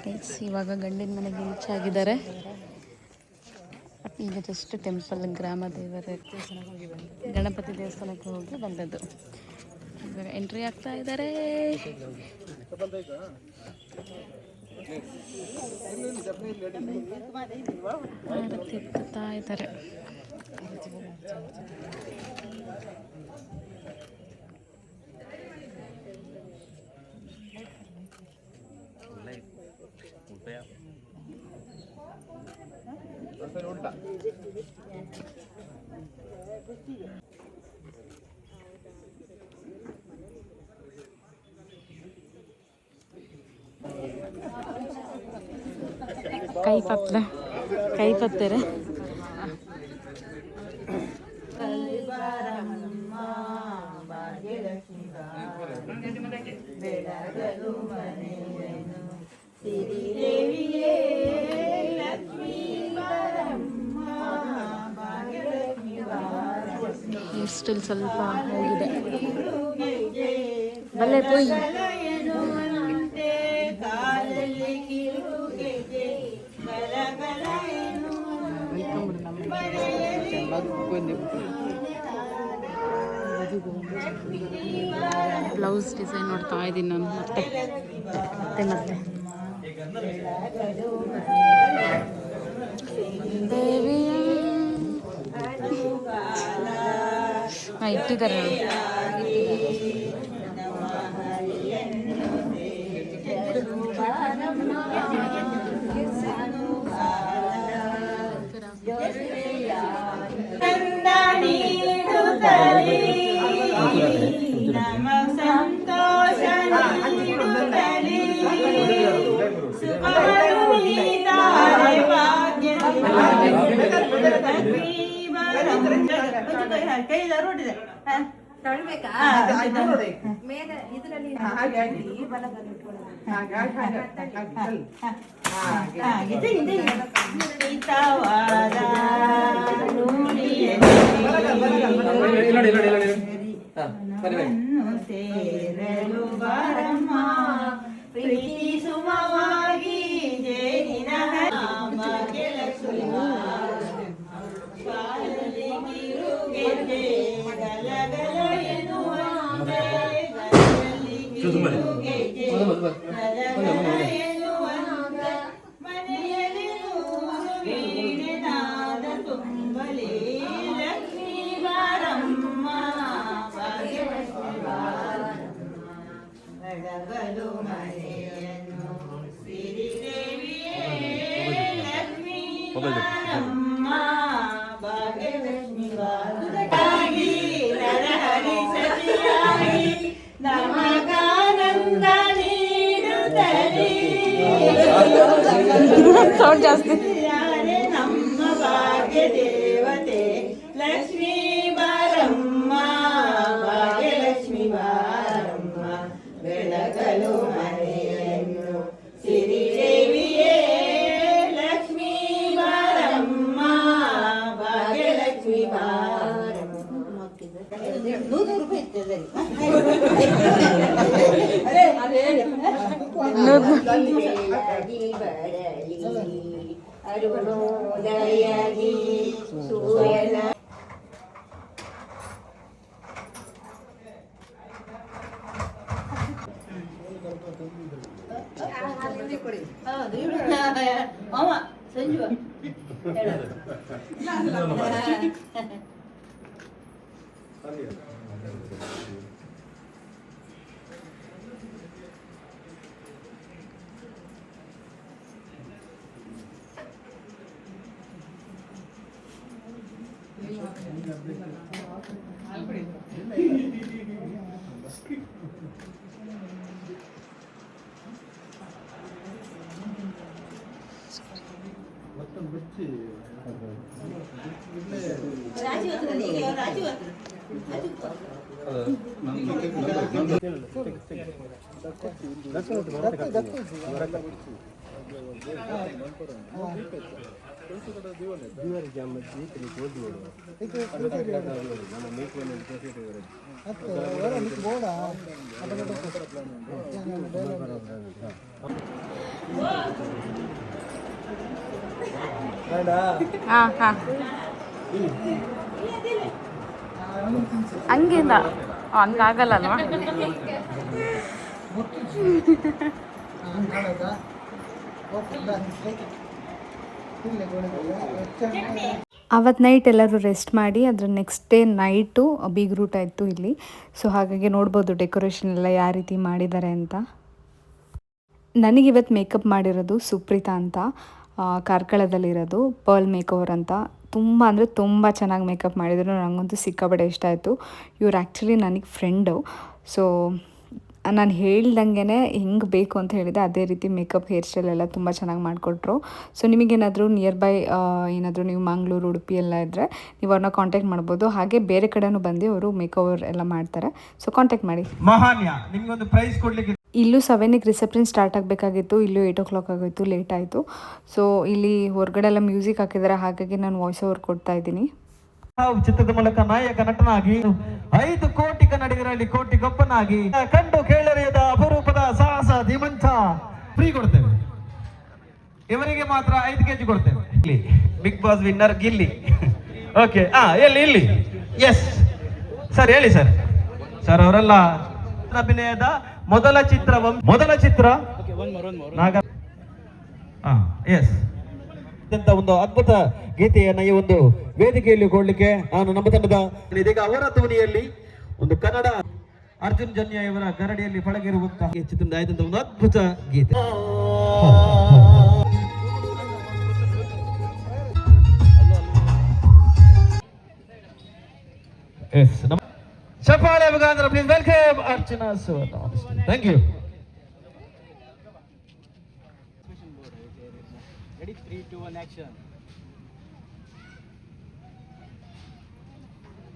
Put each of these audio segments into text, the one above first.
Guys ಇವಾಗ ಗಂಡಿನ ಮನೆಗೆ ರೀಚ್ ಆಗಿದ್ದಾರೆ. ಈಗ ಜಸ್ಟ್ ಟೆಂಪಲ್ ಗ್ರಾಮ ದೇವರ ಗಣಪತಿ ದೇವಸ್ಥಾನಕ್ಕೆ ಹೋಗಿ ಬಂದದ್ದು. ಇವಾಗ ಎಂಟ್ರಿ ಆಗ್ತಾ ಇದ್ದಾರೆ. ಆರತಿ ಎತ್ತುತ್ತಾ ಇದ್ದಾರೆ. ಕೈ ಪತ್ತರೆ ಸ್ಟಿಲ್ ಸ್ವಲ್ಪ ಹೋಗಿದೆ. ಬಲ್ಲೆ ಪೋಯ್ ಬ್ಲೌಸ್ ಡಿಸೈನ್ ನೋಡ್ತಾ ಇದ್ದೀನಿ ನಾನು. ಮತ್ತೆ ದೇವಿಯ ಇಟ್ಟಿದ್ದಾರೆ. ಪ್ರೀತಿ ಸುಮವಾಗಿ ಜೇನಿನ ತುಂಬಲಿ ಲಕ್ಷ್ಮೀ ಬಾರಮ್ಮ ಬೆಳಗಲು ಮನೆಯನ್ನು ಸಿರಿದೇವಿಯೇ ಲಕ್ಷ್ಮೀ ಬಾರಮ್ಮ ಭಾಗ್ಯಲಕ್ಷ್ಮಿ ಬಾರಗಿ ನರಹರಿ ಸತಿಯಾಗಿ ನಮಗಾನಂದ ನೀಡುತ್ತಲೇ ಸೌಂಡ್ ಜಾಸ್ತಿ. ನಮ್ಮ ಭಾಗ್ಯ ದೇವತೆ ಲಕ್ಷ್ಮೀ ಬಾರಮ್ಮ ಭಾಗ್ಯಲಕ್ಷ್ಮಿ ಬಾರಮ್ಮ ಬೆಳಗಲು ಮನೆಯನ್ನು ಸಿರಿದೇವಿಯೇ ಲಕ್ಷ್ಮೀ ಬಾರಮ್ಮ ಭಾಗ್ಯಲಕ್ಷ್ಮಿ ಬಾರಮ್ಮ. 100 ರೂಪಾಯಿ ಇರ್ತದೆ. ಅರುಣೋದಯಗಿ ಸೂರ್ಯನ ಅವ ಸಂಜೀವ ಹಾಂ ಹಾಂ ಹಂಗಿಲ್ಲ ಹಂಗಾಗಲ್ಲ ಅಲ್ವಾ. ಅವತ್ತು ನೈಟ್ ಎಲ್ಲರೂ ರೆಸ್ಟ್ ಮಾಡಿ ಅದರ ನೆಕ್ಸ್ಟ್ ಡೇ ನೈಟು ಬೀಗ್ರೂಟ ಇತ್ತು ಇಲ್ಲಿ. ಸೊ ಹಾಗಾಗಿ ನೋಡ್ಬೋದು ಡೆಕೋರೇಷನ್ ಎಲ್ಲ ಯಾವ ರೀತಿ ಮಾಡಿದ್ದಾರೆ ಅಂತ. ನನಗಿವತ್ತು ಮೇಕಪ್ ಮಾಡಿರೋದು ಸುಪ್ರೀತಾ ಅಂತ, ಕಾರ್ಕಳದಲ್ಲಿರೋದು, ಪರ್ಲ್ ಮೇಕೋವರ್ ಅಂತ. ತುಂಬ ಅಂದರೆ ತುಂಬ ಚೆನ್ನಾಗಿ ಮೇಕಪ್ ಮಾಡಿದರು. ನನಗಂತೂ ಸಿಕ್ಕಾಪಟ್ಟೆ ಇಷ್ಟ ಆಯಿತು. ಇವ್ರು ಆ್ಯಕ್ಚುಲಿ ನನಗೆ ಫ್ರೆಂಡು. ಸೊ ನಾನು ಹೇಳ್ದಂಗೆ ಹೆಂಗೆ ಬೇಕು ಅಂತ ಹೇಳಿದೆ ಅದೇ ರೀತಿ ಮೇಕಪ್ ಹೇರ್ ಸ್ಟೈಲ್ ಎಲ್ಲ ತುಂಬ ಚೆನ್ನಾಗಿ ಮಾಡಿಕೊಟ್ರು. ಸೊ ನಿಮಗೇನಾದರೂ ನಿಯರ್ ಬೈ ಏನಾದರೂ ನೀವು ಮಂಗಳೂರು ಉಡುಪಿ ಎಲ್ಲ ಇದ್ದರೆ ನೀವು ಅವ್ರನ್ನ ಕಾಂಟ್ಯಾಕ್ಟ್ ಮಾಡ್ಬೋದು. ಹಾಗೆ ಬೇರೆ ಕಡೆನೂ ಬಂದು ಅವರು ಮೇಕಓವರ್ ಎಲ್ಲ ಮಾಡ್ತಾರೆ. ಸೊ ಕಾಂಟ್ಯಾಕ್ಟ್ ಮಾಡಿ. ಮಹಾನ್ಯ ನಿಮಗೊಂದು ಪ್ರೈಸ್ ಕೊಡಲಿಕ್ಕೆ ಇಲ್ಲೂ 7ಗೆ ರಿಸೆಪ್ಷನ್ ಸ್ಟಾರ್ಟ್ ಆಗಬೇಕಾಗಿತ್ತು. ಇಲ್ಲೂ 8 o'clock ಆಗೋಯಿತು, ಲೇಟ್ ಆಯಿತು. ಸೊ ಇಲ್ಲಿ ಹೊರಗಡೆ ಎಲ್ಲ ಮ್ಯೂಸಿಕ್ ಹಾಕಿದ್ದಾರೆ, ಹಾಗಾಗಿ ನಾನು ವಾಯ್ಸ್ ಓವರ್ ಕೊಡ್ತಾ ಇದ್ದೀನಿ. ಚಿತ್ರದ ಮೂಲಕ ನಾಯಕ ನಟನಾಗಿ 5 ಕೋಟಿ ಕನ್ನಡಿಗರಲ್ಲಿ ಕೋಟಿ ಗೊಬ್ಬನಾಗಿ ಕಂಡು ಕೇಳರಿಯದ ಅಪರೂಪದ ಸಾಹಸ ಧೀಮಂತ ಫ್ರೀ ಕೊಡ್ತೇವೆ. ಇವರಿಗೆ ಮಾತ್ರ 5 kg ಕೊಡ್ತೇವೆ. ಇಲ್ಲಿ Bigg Boss winner Gilli. Okay, ಇಲ್ಲಿ ಎಸ್ ಸರ್, ಹೇಳಿ ಸರ್. ಸರ್ ಅವರೆಲ್ಲ ಅಭಿನಯದ ಮೊದಲ ಚಿತ್ರ ನಾಗ ಎಸ್ ಅಂತ ಒಂದು ಅದ್ಭುತ ಗೀತೆಯನ್ನ ಈ ಒಂದು ವೇದಿಕೆಯಲ್ಲಿ ಕೊಡ್ಲಿಕ್ಕೆ ನಾನು ನಮ್ಮ ತಂಡದ ಇದೀಗ ಅವರ ಧ್ವನಿಯಲ್ಲಿ ಒಂದು ಕನ್ನಡ ಅರ್ಜುನ್ ಜನ್ಯ ಇವರ ಗರಡಿಯಲ್ಲಿ ಪಳಗಿರುವಂತಹ ಚಿತ್ರದ ಆಯ್ದಂತ ಒಂದು ಅದ್ಭುತ ಗೀತೆ. ಚಪ್ಪಾಳೆ ಮುಖಾಂತರ please welcome Archana Suvarna. Thank you. Ready, 3, 2, 1, action.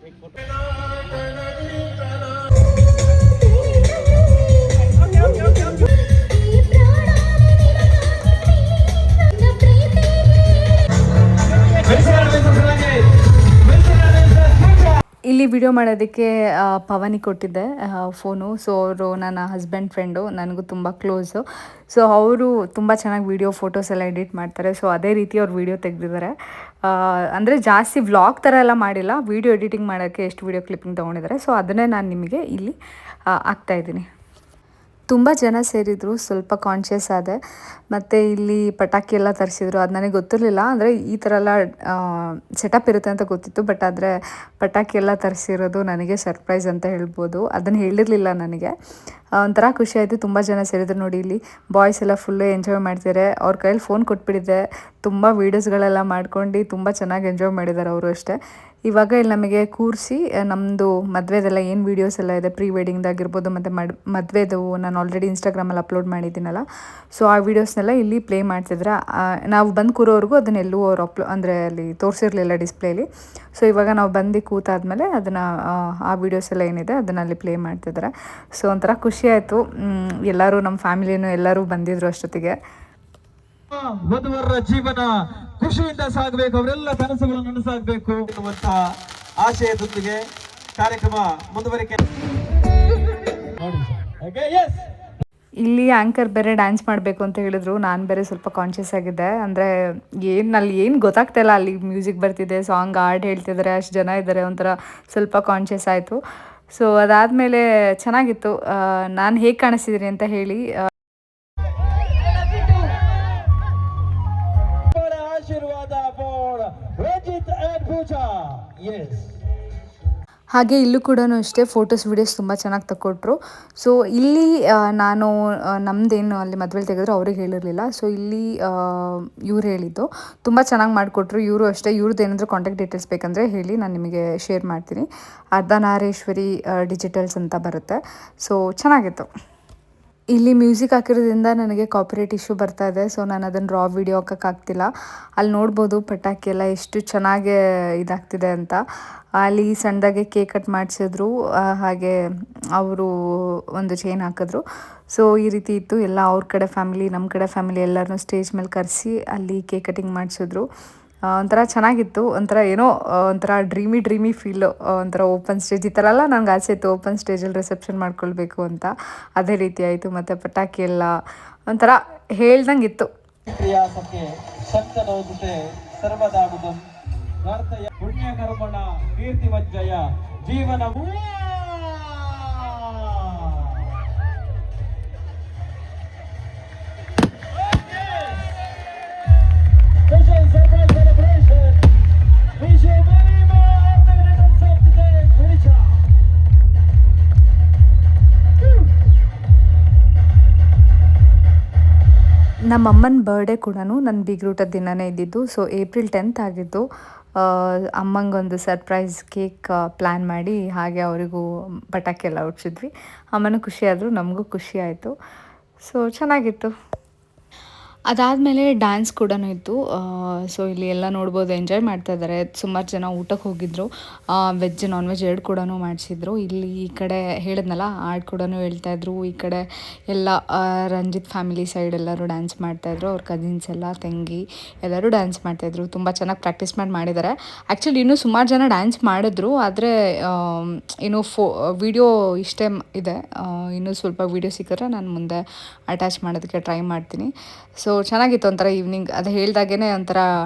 Take photo. ಇಲ್ಲಿ ವಿಡಿಯೋ ಮಾಡೋದಕ್ಕೆ ಪವನಿ ಕೊಟ್ಟಿದ್ದೆ ಫೋನು. ಸೊ ಅವರು ನನ್ನ ಹಸ್ಬೆಂಡ್ ಫ್ರೆಂಡು, ನನಗೂ ತುಂಬ ಕ್ಲೋಸು. ಸೊ ಅವರು ತುಂಬ ಚೆನ್ನಾಗಿ ವೀಡಿಯೋ ಫೋಟೋಸ್ ಎಲ್ಲ ಎಡಿಟ್ ಮಾಡ್ತಾರೆ. ಸೊ ಅದೇ ರೀತಿ ಅವ್ರು ವೀಡಿಯೋ ತೆಗೆದಿದ್ದಾರೆ. ಅಂದರೆ ಜಾಸ್ತಿ ವ್ಲಾಗ್ ಥರ ಎಲ್ಲ ಮಾಡಿಲ್ಲ, ವೀಡಿಯೋ ಎಡಿಟಿಂಗ್ ಮಾಡೋಕ್ಕೆ ಎಷ್ಟು ವೀಡಿಯೋ ಕ್ಲಿಪ್ಪಿಂಗ್ ತೊಗೊಂಡಿದ್ದಾರೆ. ಸೊ ಅದನ್ನೇ ನಾನು ನಿಮಗೆ ಇಲ್ಲಿ ಹಾಕ್ತಾಯಿದ್ದೀನಿ. ತುಂಬ ಜನ ಸೇರಿದರು, ಸ್ವಲ್ಪ ಕಾನ್ಷಿಯಸ್ ಆದೆ. ಮತ್ತು ಇಲ್ಲಿ ಪಟಾಕಿ ಎಲ್ಲ ತರಿಸಿದ್ರು, ಅದು ನನಗೆ ಗೊತ್ತಿರಲಿಲ್ಲ. ಅಂದರೆ ಈ ಥರ ಎಲ್ಲ ಸೆಟಪ್ ಇರುತ್ತೆ ಅಂತ ಗೊತ್ತಿತ್ತು, ಬಟ್ ಆದರೆ ಪಟಾಕಿ ಎಲ್ಲ ತರಿಸಿರೋದು ನನಗೆ ಸರ್ಪ್ರೈಸ್ ಅಂತ ಹೇಳ್ಬೋದು. ಅದನ್ನು ಹೇಳಿರಲಿಲ್ಲ ನನಗೆ. ಒಂಥರ ಖುಷಿ ಆಯಿತು. ತುಂಬ ಜನ ಸೇರಿದ್ರು ನೋಡಿ. ಇಲ್ಲಿ ಬಾಯ್ಸ್ ಎಲ್ಲ ಫುಲ್ಲು ಎಂಜಾಯ್ ಮಾಡ್ತಿದ್ದಾರೆ. ಅವ್ರ ಕೈಯಲ್ಲಿ ಫೋನ್ ಕೊಟ್ಬಿಟ್ಟಿದ್ದೆ, ತುಂಬ ವೀಡಿಯೋಸ್ಗಳೆಲ್ಲ ಮಾಡ್ಕೊಂಡು ತುಂಬ ಚೆನ್ನಾಗಿ ಎಂಜಾಯ್ ಮಾಡಿದ್ದಾರೆ ಅವರು ಅಷ್ಟೇ. ಇವಾಗ ಇಲ್ಲಿ ನಮಗೆ ಕೂರಿಸಿ ನಮ್ಮದು ಮದುವೆದೆಲ್ಲ ಏನು ವೀಡಿಯೋಸ್ ಎಲ್ಲ ಇದೆ, ಪ್ರೀ ವೆಡ್ಡಿಂಗ್ದಾಗಿರ್ಬೋದು ಮತ್ತು ಮದುವೆದು ನಾನು ಆಲ್ರೆಡಿ ಇನ್ಸ್ಟಾಗ್ರಾಮಲ್ಲಿ ಅಪ್ಲೋಡ್ ಮಾಡಿದ್ದೀನಲ್ಲ, ಸೊ ಆ ವೀಡಿಯೋಸ್ನೆಲ್ಲ ಇಲ್ಲಿ ಪ್ಲೇ ಮಾಡ್ತಿದ್ರೆ ನಾವು ಬಂದು ಕೂರೋವರೆಗೂ ಅದನ್ನೆಲ್ಲೂ ಅವ್ರು ಅಂದರೆ ಅಲ್ಲಿ ತೋರಿಸಿರಲಿಲ್ಲ ಡಿಸ್ಪ್ಲೇಲಿ. ಸೊ ಇವಾಗ ನಾವು ಬಂದು ಕೂತಾದ್ಮೇಲೆ ಅದನ್ನು ಆ ವೀಡಿಯೋಸ್ ಎಲ್ಲ ಏನಿದೆ ಅದನ್ನು ಅಲ್ಲಿ ಪ್ಲೇ ಮಾಡ್ತಿದ್ದಾರೆ. ಸೊ ಒಂಥರ ಖುಷಿ ಆಯಿತು. ಎಲ್ಲರೂ ನಮ್ಮ ಫ್ಯಾಮಿಲಿನೂ ಎಲ್ಲರೂ ಬಂದಿದ್ರು ಅಷ್ಟೊತ್ತಿಗೆ. ವಧುವರರ ಜೀವನ ಖುಷಿಯಿಂದ ಸಾಗಬೇಕು, ಅವರೆಲ್ಲ ಕನಸುಗಳು ನನಸಾಗಬೇಕು ಎನ್ನುವಂತ ಆಶಯದೊಂದಿಗೆ ಕಾರ್ಯಕ್ರಮ ಮುಂದುವರಿಕೆ. ಇಲ್ಲಿ ಆ್ಯಂಕರ್ ಬೇರೆ ಡ್ಯಾನ್ಸ್ ಮಾಡಬೇಕು ಅಂತ ಹೇಳಿದ್ರು. ನಾನು ಬೇರೆ ಸ್ವಲ್ಪ ಕಾನ್ಷಿಯಸ್ ಆಗಿದ್ದೆ. ಅಂದರೆ ಏನು ಗೊತ್ತಾಗ್ತಾಯಿಲ್ಲ, ಅಲ್ಲಿ ಮ್ಯೂಸಿಕ್ ಬರ್ತಿದೆ, ಸಾಂಗ್ ಹಾಡು ಹೇಳ್ತಿದ್ದಾರೆ, ಅಷ್ಟು ಜನ ಇದ್ದಾರೆ, ಒಂಥರ ಸ್ವಲ್ಪ ಕಾನ್ಷಿಯಸ್ ಆಯಿತು. ಸೊ ಅದಾದಮೇಲೆ ಚೆನ್ನಾಗಿತ್ತು. ನಾನು ಹೇಗೆ ಕಾಣಿಸ್ತಿದ್ದೀನಿ ಅಂತ ಹೇಳಿ. ಹಾಗೆ ಇಲ್ಲೂ ಕೂಡ ಅಷ್ಟೇ ಫೋಟೋಸ್ ವೀಡಿಯೋಸ್ ತುಂಬ ಚೆನ್ನಾಗಿ ತಗೊಟ್ರು. ಸೊ ಇಲ್ಲಿ ನಾನು ನಮ್ಮದೇನು ಅಲ್ಲಿ ಮದುವೆಲಿ ತೆಗೆದ್ರು ಅವ್ರಿಗೆ ಹೇಳಿರಲಿಲ್ಲ. ಸೊ ಇಲ್ಲಿ ಇವ್ರು ಹೇಳಿದ್ದು ತುಂಬ ಚೆನ್ನಾಗಿ ಮಾಡಿಕೊಟ್ರು. ಇವರು ಅಷ್ಟೇ, ಇವ್ರದ್ದು ಏನಾದರೂ ಕಾಂಟ್ಯಾಕ್ಟ್ ಡೀಟೇಲ್ಸ್ ಬೇಕಂದರೆ ಹೇಳಿ, ನಾನು ನಿಮಗೆ ಶೇರ್ ಮಾಡ್ತೀನಿ. ಅರ್ಧನಾರೀಶ್ವರಿ ಡಿಜಿಟಲ್ಸ್ ಅಂತ ಬರುತ್ತೆ. ಸೊ ಚೆನ್ನಾಗಿತ್ತು. ಇಲ್ಲಿ ಮ್ಯೂಸಿಕ್ ಹಾಕಿರೋದ್ರಿಂದ ನನಗೆ ಕಾಪಿರೈಟ್ ಇಶ್ಯೂ ಬರ್ತಾ ಇದೆ. ಸೊ ನಾನು ಅದನ್ನು ರಾ ವಿಡಿಯೋ ಹಾಕೋಕ್ಕಾಗ್ತಿಲ್ಲ. ಅಲ್ಲಿ ನೋಡ್ಬೋದು ಪಟಾಕಿ ಎಲ್ಲ ಎಷ್ಟು ಚೆನ್ನಾಗಿ ಇದಾಗ್ತಿದೆ ಅಂತ. ಅಲ್ಲಿ ಸಣ್ಣದಾಗೆ ಕೇಕ್ ಕಟ್ ಮಾಡಿಸಿದ್ರು, ಹಾಗೆ ಅವರು ಒಂದು ಚೈನ್ ಹಾಕಿದ್ರು. ಸೊ ಈ ರೀತಿ ಇತ್ತು ಎಲ್ಲ. ಅವ್ರ ಕಡೆ ಫ್ಯಾಮಿಲಿ, ನಮ್ಮ ಕಡೆ ಫ್ಯಾಮಿಲಿ ಎಲ್ಲರನ್ನೂ ಸ್ಟೇಜ್ ಮೇಲೆ ಕರೆಸಿ ಅಲ್ಲಿ ಕೇಕ್ ಕಟಿಂಗ್ ಮಾಡಿಸಿದ್ರು. ಒಂಥರ ಚೆನ್ನಾಗಿತ್ತು. ಒಂಥರ ಏನೋ ಒಂಥರ ಡ್ರೀಮಿ ಫೀಲು. ಒಂಥರ ಓಪನ್ ಸ್ಟೇಜ್ ಈ ಥರ ಎಲ್ಲ ನನಗೆ ಆಸೆ ಇತ್ತು, ಓಪನ್ ಸ್ಟೇಜಲ್ಲಿ ರಿಸೆಪ್ಷನ್ ಮಾಡ್ಕೊಳ್ಬೇಕು ಅಂತ. ಅದೇ ರೀತಿ ಆಯಿತು. ಮತ್ತು ಪಟಾಕಿ ಎಲ್ಲ ಒಂಥರ ಹೇಳ್ದಂಗೆ ಇತ್ತು. ಕ್ರಿಯಾಸಕ್ಕೆ ಶಕ್ತನೋದುತೆ ಸರ್ವದಾಡುದು ಪ್ರಾರ್ಥಯ ಪುಣ್ಯಕರ್ಮಣ ಕೀರ್ತಿಮಜ್ಜಯ ಜೀವನ ನಮ್ಮಮ್ಮನ ಬರ್ಡೇ ಕೂಡ ನನ್ನ ಬೀಗ್ರೂಟದ ದಿನವೇ ಇದ್ದಿದ್ದು. ಸೊ ಏಪ್ರಿಲ್ 10th ಆಗಿದ್ದು. ಅಮ್ಮಂಗೊಂದು ಸರ್ಪ್ರೈಸ್ ಕೇಕ್ ಪ್ಲ್ಯಾನ್ ಮಾಡಿ ಹಾಗೆ ಅವರಿಗೂ ಪಟಾಕಿ ಎಲ್ಲ ಉಡ್ಸಿದ್ವಿ. ಅಮ್ಮನೂ ಖುಷಿಯಾದರು, ನಮಗೂ ಖುಷಿ ಆಯಿತು. ಸೊ ಚೆನ್ನಾಗಿತ್ತು. ಅದಾದಮೇಲೆ ಡ್ಯಾನ್ಸ್ ಕೂಡ ಇತ್ತು. ಸೊ ಇಲ್ಲಿ ಎಲ್ಲ ನೋಡ್ಬೋದು, ಎಂಜಾಯ್ ಮಾಡ್ತಾ ಇದ್ದಾರೆ. ಸುಮಾರು ಜನ ಊಟಕ್ಕೆ ಹೋಗಿದ್ದರು. ವೆಜ್ ನಾನ್ ವೆಜ್ ಎರಡು ಕೂಡ ಮಾಡಿಸಿದ್ರು. ಇಲ್ಲಿ ಈ ಕಡೆ ಹೇಳಿದ್ನಲ್ಲ ಹಾಡು ಕೂಡ ಹೇಳ್ತಾಯಿದ್ರು. ಈ ಕಡೆ ಎಲ್ಲ ರಂಜಿತ್ ಫ್ಯಾಮಿಲಿ ಸೈಡ್ ಎಲ್ಲರೂ ಡ್ಯಾನ್ಸ್ ಮಾಡ್ತಾಯಿದ್ರು. ಅವ್ರ ಕಸಿನ್ಸ್ ಎಲ್ಲ, ತಂಗಿ ಎಲ್ಲರೂ ಡ್ಯಾನ್ಸ್ ಮಾಡ್ತಾಯಿದ್ರು. ತುಂಬ ಚೆನ್ನಾಗಿ ಪ್ರಾಕ್ಟೀಸ್ ಮಾಡಿದ್ದಾರೆ. ಆ್ಯಕ್ಚುಲಿ ಇನ್ನೂ ಸುಮಾರು ಜನ ಡ್ಯಾನ್ಸ್ ಮಾಡಿದ್ರು, ಆದರೆ ಇನ್ನೂ ವಿಡಿಯೋ ಇಷ್ಟೇ ಇದೆ. ಇನ್ನೂ ಸ್ವಲ್ಪ ವೀಡಿಯೋ ಸಿಕ್ಕಿದ್ರೆ ನಾನು ಮುಂದೆ ಅಟ್ಯಾಚ್ ಮಾಡೋದಕ್ಕೆ ಟ್ರೈ ಮಾಡ್ತೀನಿ. ಸೊ ಚೆನ್ನಾಗಿತ್ತು. ಒಂಥರ ಈವ್ನಿಂಗ್ ಅದು ಹೇಳ್ದಾಗೇ ಒಂಥರ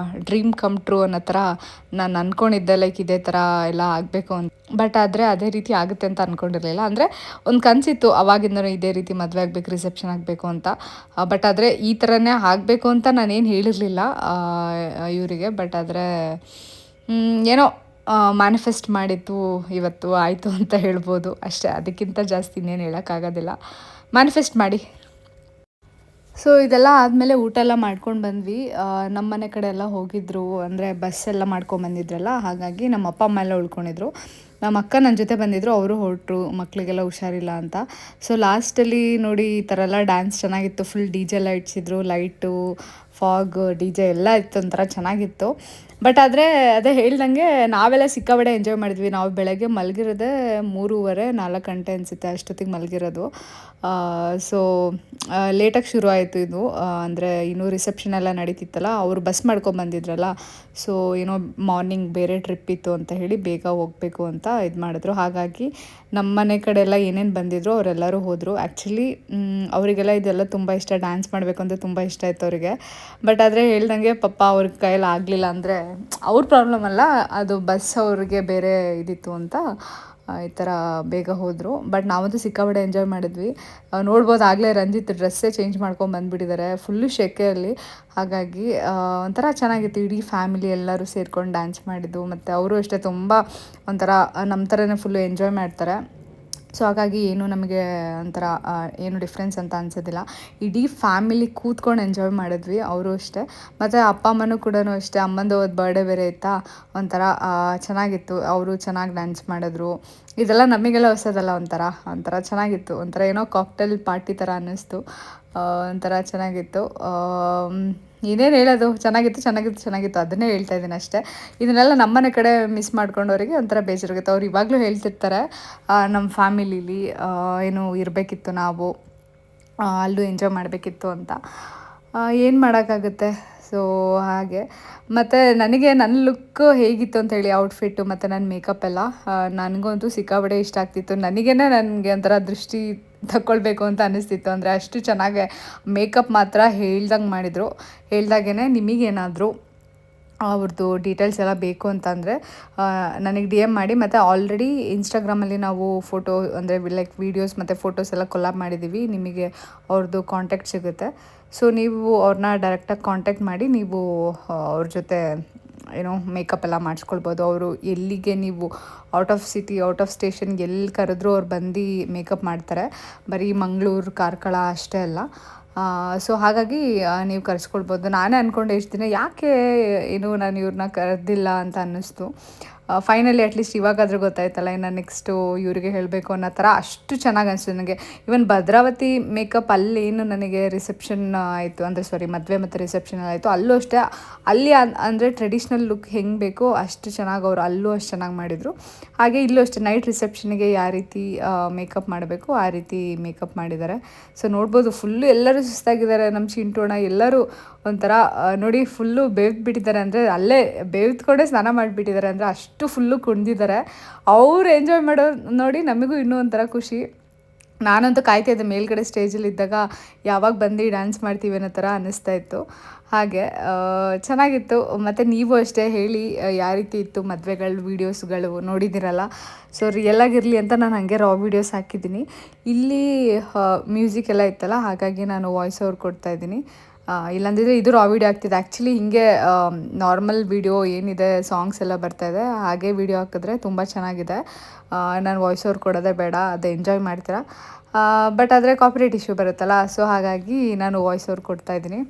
ಡ್ರೀಮ್ ಕಮ್ ಟ್ರೂ ಅನ್ನೋ ಥರ ನಾನು ಅಂದ್ಕೊಂಡಿದ್ದೆ, ಲೈಕ್ ಇದೇ ಥರ ಎಲ್ಲ ಆಗಬೇಕು ಅಂತ. ಬಟ್ ಆದರೆ ಅದೇ ರೀತಿ ಆಗುತ್ತೆ ಅಂತ ಅಂದ್ಕೊಂಡಿರಲಿಲ್ಲ. ಅಂದರೆ ಒಂದು ಕನಸಿತ್ತು ಅವಾಗಿಂದನೂ, ಇದೇ ರೀತಿ ಮದುವೆ ಆಗಬೇಕು, ರಿಸೆಪ್ಷನ್ ಆಗಬೇಕು ಅಂತ. ಬಟ್ ಆದರೆ ಈ ಥರನೇ ಆಗಬೇಕು ಅಂತ ನಾನೇನು ಹೇಳಿರಲಿಲ್ಲ ಇವರಿಗೆ. ಬಟ್ ಆದರೆ ಏನೋ ಮ್ಯಾನಿಫೆಸ್ಟ್ ಮಾಡಿತ್ತು, ಇವತ್ತು ಆಯಿತು ಅಂತ ಹೇಳ್ಬೋದು ಅಷ್ಟೇ. ಅದಕ್ಕಿಂತ ಜಾಸ್ತಿ ಇನ್ನೇನು ಹೇಳೋಕ್ಕಾಗೋದಿಲ್ಲ. ಮ್ಯಾನಿಫೆಸ್ಟ್ ಮಾಡಿ. ಸೊ ಇದೆಲ್ಲ ಆದಮೇಲೆ ಊಟ ಎಲ್ಲ ಮಾಡ್ಕೊಂಡು ಬಂದ್ವಿ. ನಮ್ಮ ಮನೆ ಕಡೆ ಎಲ್ಲ ಹೋಗಿದ್ರು, ಅಂದರೆ ಬಸ್ ಎಲ್ಲ ಮಾಡ್ಕೊಂಬಂದಿದ್ರಲ್ಲ, ಹಾಗಾಗಿ ನಮ್ಮ ಅಪ್ಪ ಅಮ್ಮ ಎಲ್ಲ ಉಳ್ಕೊಂಡಿದ್ರು. ನಮ್ಮ ಅಕ್ಕ ನನ್ನ ಜೊತೆ ಬಂದಿದ್ದರು, ಅವರು ಹೊರಟರು, ಮಕ್ಕಳಿಗೆಲ್ಲ ಹುಷಾರಿಲ್ಲ ಅಂತ. ಸೊ ಲಾಸ್ಟಲ್ಲಿ ನೋಡಿ ಈ ಥರ ಎಲ್ಲ ಡ್ಯಾನ್ಸ್ ಚೆನ್ನಾಗಿತ್ತು. ಫುಲ್ ಡಿ ಜೆ ಎಲ್ಲ ಇಡ್ಸಿದ್ರು, ಲೈಟು, ಫಾಗ್, ಡಿ ಜೆ ಎಲ್ಲ ಇತ್ತು, ಒಂಥರ ಚೆನ್ನಾಗಿತ್ತು. ಬಟ್ ಆದರೆ ಅದೇ ಹೇಳ್ದಂಗೆ ನಾವೆಲ್ಲ ಸಿಕ್ಕಾಬಡೆ ಎಂಜಾಯ್ ಮಾಡಿದ್ವಿ. ನಾವು ಬೆಳಗ್ಗೆ ಮಲಗಿರೋದೇ 3:30-4 ಗಂಟೆ ಅನಿಸುತ್ತೆ, ಅಷ್ಟೊತ್ತಿಗೆ ಮಲಗಿರೋದು. ಸೊ ಲೇಟಾಗಿ ಶುರು ಆಯಿತು ಇದು. ಅಂದರೆ ಇನ್ನೂ ರಿಸೆಪ್ಷನ್ ಎಲ್ಲ ನಡೀತಿತ್ತಲ್ಲ, ಅವರು ಬಸ್ ಮಾಡ್ಕೊಂಬಂದಿದ್ರಲ್ಲ. ಸೊ ಏನೋ ಮಾರ್ನಿಂಗ್ ಬೇರೆ ಟ್ರಿಪ್ ಇತ್ತು ಅಂತ ಹೇಳಿ ಬೇಗ ಹೋಗಬೇಕು ಅಂತ ಇದು ಮಾಡಿದ್ರು. ಹಾಗಾಗಿ ನಮ್ಮ ಮನೆ ಕಡೆ ಎಲ್ಲ ಏನೇನು ಬಂದಿದ್ರು ಅವರೆಲ್ಲರೂ ಹೋದರು. ಆ್ಯಕ್ಚುಲಿ ಅವರಿಗೆಲ್ಲ ಇದೆಲ್ಲ ತುಂಬ ಇಷ್ಟ, ಡ್ಯಾನ್ಸ್ ಮಾಡಬೇಕು ಅಂತ ತುಂಬ ಇಷ್ಟ ಆಯಿತು ಅವರಿಗೆ. ಬಟ್ ಆದರೆ ಹೇಳ್ದಂಗೆ ಪಾಪ ಅವ್ರ ಕೈಯಲ್ಲಿ ಆಗಲಿಲ್ಲ. ಅಂದರೆ ಅವ್ರ ಪ್ರಾಬ್ಲಮ್ ಅಲ್ಲ, ಅದು ಬಸ್ ಅವ್ರಿಗೆ ಬೇರೆ ಇದಿತ್ತು ಅಂತ ಈ ಥರ ಬೇಗ ಹೋದರು. ಬಟ್ ನಾವಂತೂ ಸಿಕ್ಕಾಬಡೆ ಎಂಜಾಯ್ ಮಾಡಿದ್ವಿ. ನೋಡ್ಬೋದು ಆಗಲೇ ರಂಜಿತ್ ಡ್ರೆಸ್ಸೇ ಚೇಂಜ್ ಮಾಡ್ಕೊಂಡು ಬಂದುಬಿಟ್ಟಿದ್ದಾರೆ, ಫುಲ್ಲು ಶೆಕೆಯಲ್ಲಿ. ಹಾಗಾಗಿ ಒಂಥರ ಚೆನ್ನಾಗಿತ್ತು. ಇಡೀ ಫ್ಯಾಮಿಲಿ ಎಲ್ಲರೂ ಸೇರ್ಕೊಂಡು ಡ್ಯಾನ್ಸ್ ಮಾಡಿದ್ದು. ಮತ್ತು ಅವರು ಅಷ್ಟೇ ತುಂಬ ಒಂಥರ ನಮ್ಮ ಥರನೇ ಫುಲ್ಲು ಎಂಜಾಯ್ ಮಾಡ್ತಾರೆ. ಸೊ ಹಾಗಾಗಿ ಏನು ನಮಗೆ ಒಂಥರ ಏನು ಡಿಫ್ರೆನ್ಸ್ ಅಂತ ಅನಿಸೋದಿಲ್ಲ. ಇಡೀ ಫ್ಯಾಮಿಲಿ ಕೂತ್ಕೊಂಡು ಎಂಜಾಯ್ ಮಾಡಿದ್ವಿ. ಅವರು ಅಷ್ಟೇ, ಮತ್ತು ಅಪ್ಪ ಅಮ್ಮನೂ ಕೂಡ ಅಷ್ಟೇ. ಅಮ್ಮಂದು ಬರ್ಡೇ ಬೇರೆ ಇತ್ತಾ, ಒಂಥರ ಚೆನ್ನಾಗಿತ್ತು. ಅವರು ಚೆನ್ನಾಗಿ ಡ್ಯಾನ್ಸ್ ಮಾಡಿದ್ರು. ಇದೆಲ್ಲ ನಮಗೆಲ್ಲ ಹೊಸದಲ್ಲ, ಒಂಥರ ಚೆನ್ನಾಗಿತ್ತು. ಒಂಥರ ಏನೋ ಕಾಕ್ಟೇಲ್ ಪಾರ್ಟಿ ಥರ ಅನ್ನಿಸ್ತು. ಒಂಥರ ಚೆನ್ನಾಗಿತ್ತು. ಏನೇನು ಹೇಳೋದು, ಚೆನ್ನಾಗಿತ್ತು ಅದನ್ನೇ ಹೇಳ್ತಾ ಇದ್ದೀನಿ ಅಷ್ಟೇ. ಇದನ್ನೆಲ್ಲ ನಮ್ಮನೆ ಕಡೆ ಮಿಸ್ ಮಾಡ್ಕೊಂಡವರಿಗೆ ಒಂಥರ ಬೇಜಾರಾಗುತ್ತೆ. ಅವ್ರು ಇವಾಗಲೂ ಹೇಳ್ತಿರ್ತಾರೆ, ನಮ್ಮ ಫ್ಯಾಮಿಲೀಲಿ ಏನು ಇರಬೇಕಿತ್ತು, ನಾವು ಅಲ್ಲೂ ಎಂಜಾಯ್ ಮಾಡಬೇಕಿತ್ತು ಅಂತ. ಏನು ಮಾಡೋಕ್ಕಾಗುತ್ತೆ. ಸೊ ಹಾಗೆ. ಮತ್ತು ನನಗೆ ನನ್ನ ಲುಕ್ ಹೇಗಿತ್ತು ಅಂತೇಳಿ, ಔಟ್ಫಿಟ್ಟು ಮತ್ತು ನನ್ನ ಮೇಕಪ್ ಎಲ್ಲ ನನಗಂತೂ ಸಿಕ್ಕಾಬಡೆ ಇಷ್ಟ ಆಗ್ತಿತ್ತು. ನನಗೆ ಒಂಥರ ದೃಷ್ಟಿ ತಗೊಳ್ಬೇಕು ಅಂತ ಅನ್ನಿಸ್ತಿತ್ತು. ಅಂದರೆ ಅಷ್ಟು ಚೆನ್ನಾಗಿ ಮೇಕಪ್ ಮಾತ್ರ ಹೇಳ್ದಂಗೆ ಮಾಡಿದರು. ಹೇಳ್ದಾಗೇ ನಿಮಗೇನಾದರೂ ಅವ್ರದ್ದು ಡೀಟೇಲ್ಸ್ ಎಲ್ಲ ಬೇಕು ಅಂತಂದರೆ ನನಗೆ DM ಮಾಡಿ. ಮತ್ತು ಆಲ್ರೆಡಿ ಇನ್ಸ್ಟಾಗ್ರಾಮಲ್ಲಿ ನಾವು ಫೋಟೋ, ಅಂದರೆ ಲೈಕ್ ವೀಡಿಯೋಸ್ ಮತ್ತು ಫೋಟೋಸ್ ಎಲ್ಲ ಕೊಲಾಬ್ ಮಾಡಿದ್ದೀವಿ. ನಿಮಗೆ ಅವ್ರದ್ದು ಕಾಂಟ್ಯಾಕ್ಟ್ ಸಿಗುತ್ತೆ. ಸೊ ನೀವು ಅವ್ರನ್ನ ಡೈರೆಕ್ಟಾಗಿ ಕಾಂಟ್ಯಾಕ್ಟ್ ಮಾಡಿ ನೀವು ಅವ್ರ ಜೊತೆ ಏನೋ ಮೇಕಪ್ ಎಲ್ಲ ಮಾಡಿಸ್ಕೊಳ್ಬೋದು. ಅವರು ಎಲ್ಲಿಗೆ ನೀವು out of city, out of ಸ್ಟೇಷನ್ಗೆ ಎಲ್ಲಿ ಕರೆದ್ರೂ ಅವ್ರು ಬಂದು ಮೇಕಪ್ ಮಾಡ್ತಾರೆ. ಬರೀ ಮಂಗಳೂರು, ಕಾರ್ಕಳ ಅಷ್ಟೇ ಅಲ್ಲ. ಸೊ ಹಾಗಾಗಿ ನೀವು ಕರೆಸ್ಕೊಳ್ಬೋದು. ನಾನೇ ಅಂದ್ಕೊಂಡೆ ಇಷ್ಟು ದಿನ ಯಾಕೆ ನಾನು ಇವ್ರನ್ನ ಕರೆದಿಲ್ಲ ಅಂತ ಅನ್ನಿಸ್ತು. ಫೈನಲಿ ಅಟ್ಲೀಸ್ಟ್ ಇವಾಗಾದರೂ ಗೊತ್ತಾಯ್ತಲ್ಲ, ಇನ್ನು ನೆಕ್ಸ್ಟು ಇವರಿಗೆ ಹೇಳಬೇಕು ಅನ್ನೋ ಥರ ಅಷ್ಟು ಚೆನ್ನಾಗಿ ಅನಿಸ್ತು ನನಗೆ. ಈವನ್ ಭದ್ರಾವತಿ ಮೇಕಪ್ ಅಲ್ಲೇನು ನನಗೆ ರಿಸೆಪ್ಷನ್ ಆಯಿತು, ಅಂದರೆ ಮದುವೆ ಮತ್ತು ರಿಸೆಪ್ಷನ್ ಆಯಿತು, ಅಲ್ಲೂ ಅಷ್ಟೇ. ಅಲ್ಲಿ ಅಂದರೆ ಟ್ರೆಡಿಷ್ನಲ್ ಲುಕ್ ಹೆಂಗೆ ಬೇಕೋ ಅಷ್ಟು ಚೆನ್ನಾಗಿ ಅವರು ಅಲ್ಲೂ ಅಷ್ಟು ಚೆನ್ನಾಗಿ ಮಾಡಿದರು. ಹಾಗೆ ಇಲ್ಲೂ ಅಷ್ಟೇ ನೈಟ್ ರಿಸೆಪ್ಷನ್ಗೆ ಯಾವ ರೀತಿ ಮೇಕಪ್ ಮಾಡಬೇಕು ಆ ರೀತಿ ಮೇಕಪ್ ಮಾಡಿದ್ದಾರೆ. ಸೊ ನೋಡ್ಬೋದು, ಫುಲ್ಲು ಎಲ್ಲರೂ ಸುಸ್ತಾಗಿದ್ದಾರೆ. ನಮ್ಮ ಚಿಂಟೋಣ ಎಲ್ಲರೂ ಒಂಥರ ನೋಡಿ ಫುಲ್ಲು ಬೇವ್ಬಿಟ್ಟಿದ್ದಾರೆ. ಅಂದರೆ ಅಲ್ಲೇ ಬೇವ್ತ್ಕೊಂಡೇ ಸ್ನಾನ ಮಾಡಿಬಿಟ್ಟಿದ್ದಾರೆ. ಅಂದರೆ ಅಷ್ಟು ಫುಲ್ಲು ಕುಣಿದಿದ್ದಾರೆ. ಅವ್ರು ಎಂಜಾಯ್ ಮಾಡೋ ನೋಡಿ ನಮಗೂ ಇನ್ನೂ ಒಂಥರ ಖುಷಿ. ನಾನಂತೂ ಕಾಯ್ತಾ ಇದ್ದೆ ಮೇಲ್ಗಡೆ ಸ್ಟೇಜಲ್ಲಿ ಇದ್ದಾಗ ಯಾವಾಗ ಬಂದು ಡ್ಯಾನ್ಸ್ ಮಾಡ್ತೀವಿ ಅನ್ನೋ ಥರ ಅನ್ನಿಸ್ತಾ ಇತ್ತು. ಹಾಗೆ ಚೆನ್ನಾಗಿತ್ತು. ಮತ್ತು ನೀವು ಅಷ್ಟೇ ಹೇಳಿ ಯಾವ ರೀತಿ ಇತ್ತು ಮದುವೆಗಳು ವೀಡಿಯೋಸ್ಗಳು ನೋಡಿದ್ದೀರಲ್ಲ. ಸೊ ರಿಯಲಾಗಿರಲಿ ಅಂತ ನಾನು ಹಾಗೆ ರಾ ವೀಡಿಯೋಸ್ ಹಾಕಿದ್ದೀನಿ. ಇಲ್ಲಿ ಮ್ಯೂಸಿಕ್ ಎಲ್ಲ ಇತ್ತಲ್ಲ, ಹಾಗಾಗಿ ನಾನು ವಾಯ್ಸ್ ಓವರ್ ಕೊಡ್ತಾಯಿದ್ದೀನಿ. ಇಲ್ಲಾಂದಿದ್ರೆ ಇದು ರಾ ವೀಡಿಯೋ ಆಗ್ತಿದೆ. ಆ್ಯಕ್ಚುಲಿ ಹೀಗೆ ನಾರ್ಮಲ್ ವೀಡಿಯೋ ಏನಿದೆ ಸಾಂಗ್ಸ್ ಎಲ್ಲ ಬರ್ತಾಯಿದೆ ಹಾಗೆ ವೀಡಿಯೋ ಹಾಕಿದ್ರೆ ತುಂಬ ಚೆನ್ನಾಗಿದೆ. ನಾನು ವಾಯ್ಸ್ ಓವರ್ ಕೊಡೋದೇ ಬೇಡ, ಅದು ಎಂಜಾಯ್ ಮಾಡ್ತೀರಾ. ಬಟ್ ಆದರೆ ಕಾಪಿರೈಟ್ ಇಶ್ಯೂ ಬರುತ್ತಲ್ಲ, ಸೊ ಹಾಗಾಗಿ ನಾನು ವಾಯ್ಸ್ ಓವರ್ ಕೊಡ್ತಾಯಿದ್ದೀನಿ.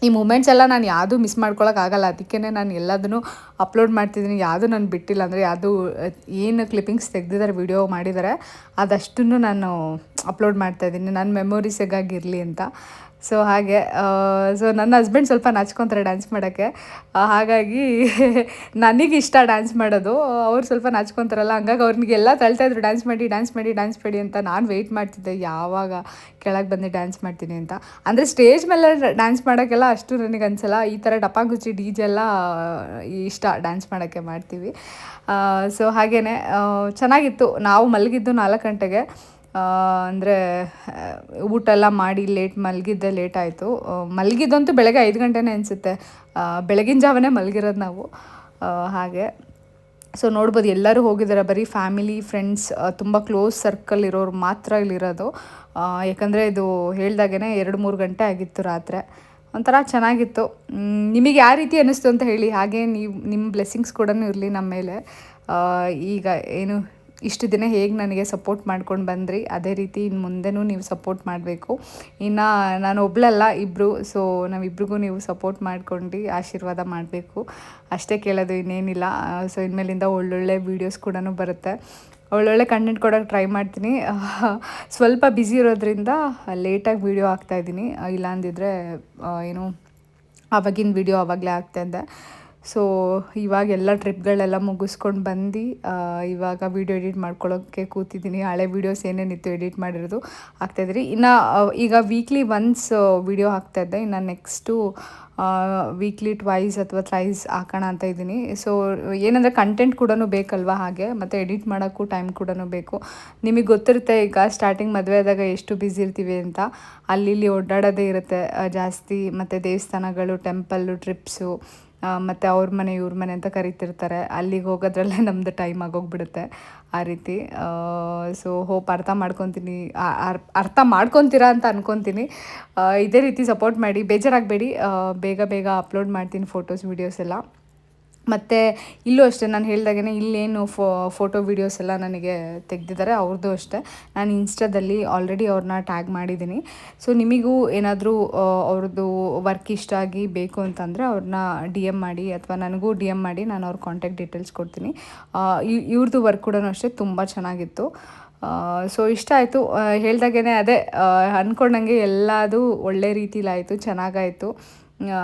ಈ ಮೂಮೆಂಟ್ಸ್ ಎಲ್ಲ ನಾನು ಯಾವುದೂ ಮಿಸ್ ಮಾಡ್ಕೊಳಕ್ಕಾಗಲ್ಲ, ಅದಕ್ಕೇ ನಾನು ಎಲ್ಲದನ್ನು ಅಪ್ಲೋಡ್ ಮಾಡ್ತಿದ್ದೀನಿ. ಯಾವುದೂ ನಾನು ಬಿಟ್ಟಿಲ್ಲ. ಅಂದರೆ ಯಾವುದು ಏನು ಕ್ಲಿಪ್ಪಿಂಗ್ಸ್ ತೆಗೆದಿದ್ದಾರೆ ವಿಡಿಯೋ ಮಾಡಿದ್ದಾರೆ ಅದಷ್ಟನ್ನು ನಾನು ಅಪ್ಲೋಡ್ ಮಾಡ್ತಾಯಿದ್ದೀನಿ ನನ್ನ ಮೆಮೊರೀಸಿಗಾಗಿರಲಿ ಅಂತ. ಸೊ ಹಾಗೆ ಸೊ ನನ್ನ ಹಸ್ಬೆಂಡ್ ಸ್ವಲ್ಪ ನಾಚ್ಕೊತಾರೆ ಡ್ಯಾನ್ಸ್ ಮಾಡೋಕ್ಕೆ. ಹಾಗಾಗಿ ನನಗೆ ಇಷ್ಟ ಡ್ಯಾನ್ಸ್ ಮಾಡೋದು, ಅವ್ರು ಸ್ವಲ್ಪ ನಾಚ್ಕೊತಾರಲ್ಲ, ಹಂಗಾಗಿ ಅವ್ರಿಗೆಲ್ಲ ತಳ್ತಾಯಿದ್ರು ಡ್ಯಾನ್ಸ್ ಮಾಡಿ ಡ್ಯಾನ್ಸ್ ಮಾಡಿ ಡ್ಯಾನ್ಸ್ ಮಾಡಿ ಅಂತ. ನಾನು ವೆಯ್ಟ್ ಮಾಡ್ತಿದ್ದೆ ಯಾವಾಗ ಕೆಳಗೆ ಬಂದು ಡ್ಯಾನ್ಸ್ ಮಾಡ್ತೀನಿ ಅಂತ. ಅಂದರೆ ಸ್ಟೇಜ್ ಮೇಲೆ ಡ್ಯಾನ್ಸ್ ಮಾಡೋಕ್ಕೆಲ್ಲ ಅಷ್ಟು ನನಗೆ ಅನಿಸಲ್ಲ. ಈ ಥರ ಡಪಾಗುಚ್ಚಿ ಡಿ ಜೆ ಎಲ್ಲ ಇಷ್ಟ ಡ್ಯಾನ್ಸ್ ಮಾಡೋಕ್ಕೆ ಮಾಡ್ತೀವಿ. ಸೊ ಹಾಗೆಯೇ ಚೆನ್ನಾಗಿತ್ತು. ನಾವು ಮಲಗಿದ್ದು 4 ಗಂಟೆಗೆ. ಅಂದರೆ ಊಟ ಎಲ್ಲ ಮಾಡಿ ಮಲಗಿದ್ದೆ ಲೇಟ್ ಆಯಿತು. ಮಲಗಿದ್ದಂತೂ ಬೆಳಗ್ಗೆ 5 ಗಂಟೆನೇ ಅನಿಸುತ್ತೆ. ಬೆಳಗಿನ ಜಾವನೇ ಮಲಗಿರೋದು ನಾವು. ಹಾಗೆ ಸೊ ನೋಡ್ಬೋದು ಎಲ್ಲರೂ ಹೋಗಿದ್ದಾರೆ. ಬರೀ ಫ್ಯಾಮಿಲಿ ಫ್ರೆಂಡ್ಸ್ ತುಂಬ ಕ್ಲೋಸ್ ಸರ್ಕಲ್ ಇರೋರು ಮಾತ್ರ ಇಲ್ಲಿರೋದು. ಯಾಕಂದರೆ ಇದು ಹೇಳ್ದಾಗೇ 2-3 ಗಂಟೆ ಆಗಿತ್ತು ರಾತ್ರಿ. ಒಂಥರ ಚೆನ್ನಾಗಿತ್ತು. ನಿಮಗೆ ಯಾವ ರೀತಿ ಅನ್ನಿಸ್ತು ಅಂತ ಹೇಳಿ. ಹಾಗೆ ನಿಮ್ಮ ಬ್ಲೆಸ್ಸಿಂಗ್ಸ್ ಕೂಡ ಇರಲಿ ನಮ್ಮ ಮೇಲೆ. ಈಗ ಏನು ಇಷ್ಟು ದಿನ ಹೇಗೆ ನನಗೆ ಸಪೋರ್ಟ್ ಮಾಡ್ಕೊಂಡು ಬಂದ್ರಿ, ಅದೇ ರೀತಿ ಇನ್ನು ಮುಂದೆನೂ ನೀವು ಸಪೋರ್ಟ್ ಮಾಡಬೇಕು. ಇನ್ನು ನಾನು ಒಬ್ಬಳಲ್ಲ, ಇಬ್ಬರು. ಸೊ ನಾವಿಬ್ರಿಗೂ ನೀವು ಸಪೋರ್ಟ್ ಮಾಡ್ಕೊಂಡು ಆಶೀರ್ವಾದ ಮಾಡಬೇಕು ಅಷ್ಟೇ ಕೇಳೋದು, ಇನ್ನೇನಿಲ್ಲ. ಸೊ ಇನ್ಮೇಲಿಂದ ಒಳ್ಳೊಳ್ಳೆ ವೀಡಿಯೋಸ್ ಕೂಡ ಬರುತ್ತೆ. ಒಳ್ಳೊಳ್ಳೆ ಕಂಟೆಂಟ್ ಕೊಡೋಕ್ಕೆ ಟ್ರೈ ಮಾಡ್ತೀನಿ. ಸ್ವಲ್ಪ ಬ್ಯುಸಿ ಇರೋದ್ರಿಂದ ಲೇಟಾಗಿ ವೀಡಿಯೋ ಹಾಕ್ತಾಯಿದ್ದೀನಿ. ಇಲ್ಲಾಂದಿದ್ರೆ ಏನು ಆವಾಗಿನ ವೀಡಿಯೋ ಆವಾಗಲೇ ಆಗ್ತಾಯಿದ್ದೆ. ಸೊ ಇವಾಗೆಲ್ಲ ಟ್ರಿಪ್ಗಳೆಲ್ಲ ಮುಗಿಸ್ಕೊಂಡು ಬಂದು ಇವಾಗ ವೀಡಿಯೋ ಎಡಿಟ್ ಮಾಡ್ಕೊಳ್ಳೋಕ್ಕೆ ಕೂತಿದ್ದೀನಿ. ಹಳೆ ವೀಡಿಯೋಸ್ ಏನೇನಿತ್ತು ಎಡಿಟ್ ಮಾಡಿರೋದು ಹಾಕ್ತಾಯಿದ್ರಿ. ಇನ್ನು ಈಗ ವೀಕ್ಲಿ ಒನ್ಸ್ ವೀಡಿಯೋ ಹಾಕ್ತಾಯಿದ್ದೆ. ಇನ್ನು ನೆಕ್ಸ್ಟು ವೀಕ್ಲಿ ಟ್ವೈಸ್ ಅಥವಾ ಥ್ರೈಸ್ ಹಾಕೋಣ ಅಂತ ಇದ್ದೀನಿ. ಸೊ ಏನಂದರೆ ಕಂಟೆಂಟ್ ಕೂಡ ಬೇಕಲ್ವ, ಹಾಗೆ ಮತ್ತು ಎಡಿಟ್ ಮಾಡೋಕ್ಕೂ ಟೈಮ್ ಕೂಡ ಬೇಕು. ನಿಮಗೆ ಗೊತ್ತಿರುತ್ತೆ ಈಗ ಸ್ಟಾರ್ಟಿಂಗ್ ಮದುವೆ ಆದಾಗ ಎಷ್ಟು ಬ್ಯುಸಿ ಇರ್ತೀವಿ ಅಂತ. ಅಲ್ಲಿ ಓಡಾಡೋದೇ ಇರುತ್ತೆ ಜಾಸ್ತಿ. ಮತ್ತು ದೇವಸ್ಥಾನಗಳು, ಟೆಂಪಲ್ಲು, ಟ್ರಿಪ್ಸು, ಮತ್ತು ಅವ್ರ ಮನೆ ಇವ್ರ ಮನೆ ಅಂತ ಕರಿತಿರ್ತಾರೆ. ಅಲ್ಲಿಗೆ ಹೋಗೋದ್ರಲ್ಲೇ ನಮ್ಮದು ಟೈಮ್ ಆಗೋಗ್ಬಿಡುತ್ತೆ ಆ ರೀತಿ. ಸೊ ಹೋಪ್ ಅರ್ಥ ಮಾಡ್ಕೊತೀರಾ ಅಂತ ಅನ್ಕೊತೀನಿ. ಇದೇ ರೀತಿ ಸಪೋರ್ಟ್ ಮಾಡಿ, ಬೇಜಾರಾಗಬೇಡಿ. ಬೇಗ ಅಪ್ಲೋಡ್ ಮಾಡ್ತೀನಿ ಫೋಟೋಸ್ ವೀಡಿಯೋಸ್ ಎಲ್ಲ. ಮತ್ತು ಇಲ್ಲೂ ಅಷ್ಟೇ ನಾನು ಹೇಳ್ದಾಗೇ ಇಲ್ಲೇನು ಫೋಟೋ ವೀಡಿಯೋಸ್ ಎಲ್ಲ ನನಗೆ ತೆಗೆದಿದ್ದಾರೆ ಅವ್ರದ್ದು ಅಷ್ಟೇ. ನಾನು ಇನ್ಸ್ಟಾದಲ್ಲಿ ಆಲ್ರೆಡಿ ಅವ್ರನ್ನ ಟ್ಯಾಗ್ ಮಾಡಿದ್ದೀನಿ. ಸೊ ನಿಮಗೂ ಏನಾದರೂ ಅವ್ರದ್ದು ವರ್ಕ್ ಇಷ್ಟ ಆಗಿ ಬೇಕು ಅಂತಂದರೆ ಅವ್ರನ್ನ DM ಮಾಡಿ, ಅಥವಾ ನನಗೂ DM ಮಾಡಿ, ನಾನು ಅವ್ರ ಕಾಂಟ್ಯಾಕ್ಟ್ ಡೀಟೇಲ್ಸ್ ಕೊಡ್ತೀನಿ. ಇವ್ರದ್ದು ವರ್ಕ್ ಕೂಡ ಅಷ್ಟೇ ತುಂಬ ಚೆನ್ನಾಗಿತ್ತು. ಸೊ ಇಷ್ಟ ಆಯಿತು. ಹೇಳ್ದಾಗೇ ಅದೇ ಅಂದ್ಕೊಂಡಂಗೆ ಎಲ್ಲದೂ ಒಳ್ಳೆ ರೀತಿಲಾಯಿತು, ಚೆನ್ನಾಗಾಯಿತು.